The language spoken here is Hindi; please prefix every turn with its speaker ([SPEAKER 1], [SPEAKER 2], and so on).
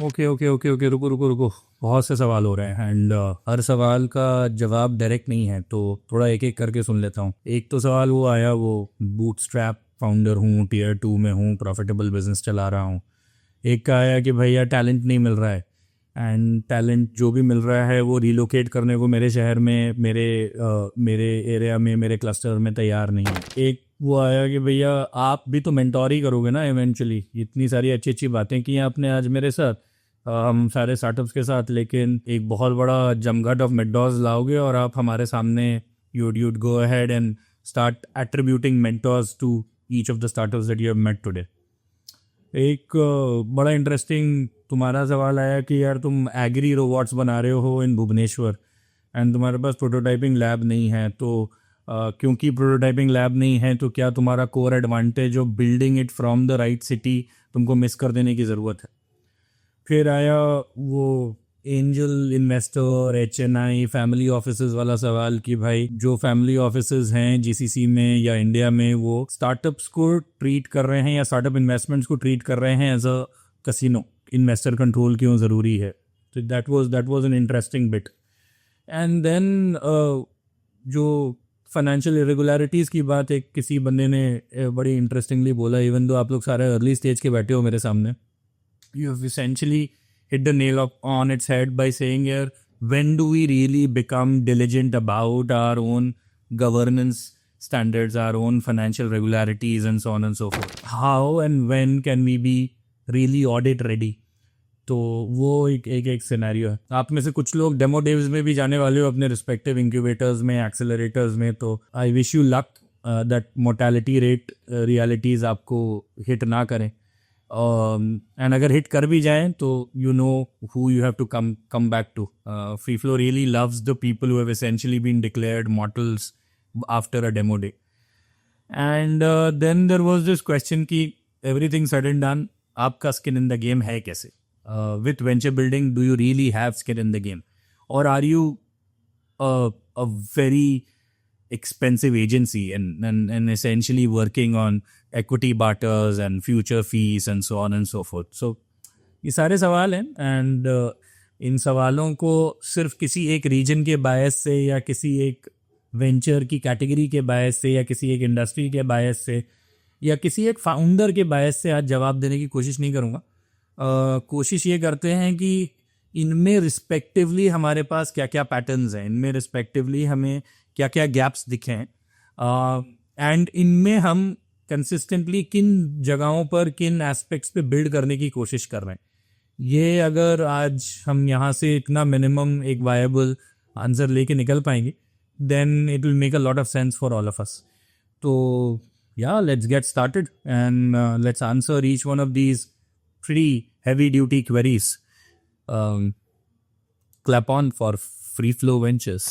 [SPEAKER 1] ओके ओके ओके ओके, रुको रुको रुको। बहुत से सवाल हो रहे हैं एंड हर सवाल का जवाब डायरेक्ट नहीं है, तो थोड़ा एक एक करके सुन लेता हूँ। एक तो सवाल वो आया, वो बूटस्ट्रैप फाउंडर हूँ, टीयर 2 में हूँ, प्रॉफिटेबल बिजनेस चला रहा हूँ। एक का आया कि भैया टैलेंट नहीं मिल रहा है, एंड टैलेंट जो भी मिल रहा है वो रिलोकेट करने को मेरे शहर में, मेरे एरिया में, मेरे क्लस्टर में तैयार नहीं है। एक वो आया कि भैया आप भी तो मेंटोर ही करोगे ना इवेंचुअली, इतनी सारी अच्छी अच्छी बातें की हैं आपने आज मेरे साथ, हम सारे स्टार्टअप्स के साथ, लेकिन एक बहुत बड़ा जमघट ऑफ मेंटोर्स लाओगे और आप हमारे सामने you'd go ahead and start attributing mentors to each of the startups that you have met today. एक बड़ा इंटरेस्टिंग तुम्हारा सवाल आया कि यार तुम एग्री रोबोट्स बना रहे हो इन भुवनेश्वर एंड तुम्हारे पास प्रोटोटाइपिंग लैब नहीं है, तो क्योंकि प्रोटोटाइपिंग लैब नहीं है तो क्या तुम्हारा core advantage of building it from the right city तुमको मिस कर देने की ज़रूरत है। फिर आया वो angel investor, HNI, family offices वाला सवाल कि भाई जो फैमिली ऑफिसेज हैं GCC में या इंडिया में, वो स्टार्टअप्स को ट्रीट कर रहे हैं या स्टार्टअप इन्वेस्टमेंट्स को ट्रीट कर रहे हैं as a casino. Investor control क्यों ज़रूरी है? तो that was an interesting bit. And then जो फाइनेंशियल इरेगुलरिटीज़ की बात एक किसी बंदे ने बड़ी इंटरेस्टिंगली बोला, इवन दो आप लोग सारे अर्ली स्टेज के बैठे हो मेरे सामने, you have essentially hit the nail on its head by saying here, when do we really become diligent about our own governance standards, our own financial regularities and so on and so forth? How and when can we be really audit ready? तो वो एक सिनेरियो है। आप में से कुछ लोग डेमो डेव्स में भी जाने वाले हो अपने रिस्पेक्टिव इंक्यूबेटर्स में, एक्सेलरेटर्स में, तो I wish you luck that mortality rate realities आपको हिट ना करें। एंड अगर हिट कर भी जाएं तो you know who you have to come back to. Free flow really loves the people who have essentially been declared mortals after a demo day. And then there was this question कि एवरीथिंग सड एंड डन, आपका स्किन इन द गेम है कैसे? With venture building do you really have skin in the game, और are you a very expensive agency and essentially working on equity barters and future fees and so on and so forth. So ये सारे सवाल हैं एंड इन सवालों को सिर्फ किसी एक रीजन के बायस से या किसी एक वेंचर की कैटेगरी के बायस से या किसी एक इंडस्ट्री के बायस से या किसी एक फाउंडर के बायस से आज जवाब देने की कोशिश नहीं करूँगा। कोशिश ये करते हैं कि इनमें रिस्पेक्टिवली हमारे पास क्या क्या पैटर्न्स हैं, इनमें रिस्पेक्टिवली हमें क्या क्या गैप्स दिखे हैं, एंड इनमें हम कंसिस्टेंटली किन जगहों पर, किन एस्पेक्ट्स पे बिल्ड करने की कोशिश कर रहे हैं। ये अगर आज हम यहाँ से इतना मिनिमम एक वायबल आंसर लेके निकल पाएंगे, then it will make a lot of sense for all of us. तो yeah let's get started and let's answer each one of these pretty heavy duty queries. Clap on for Free Flow Ventures.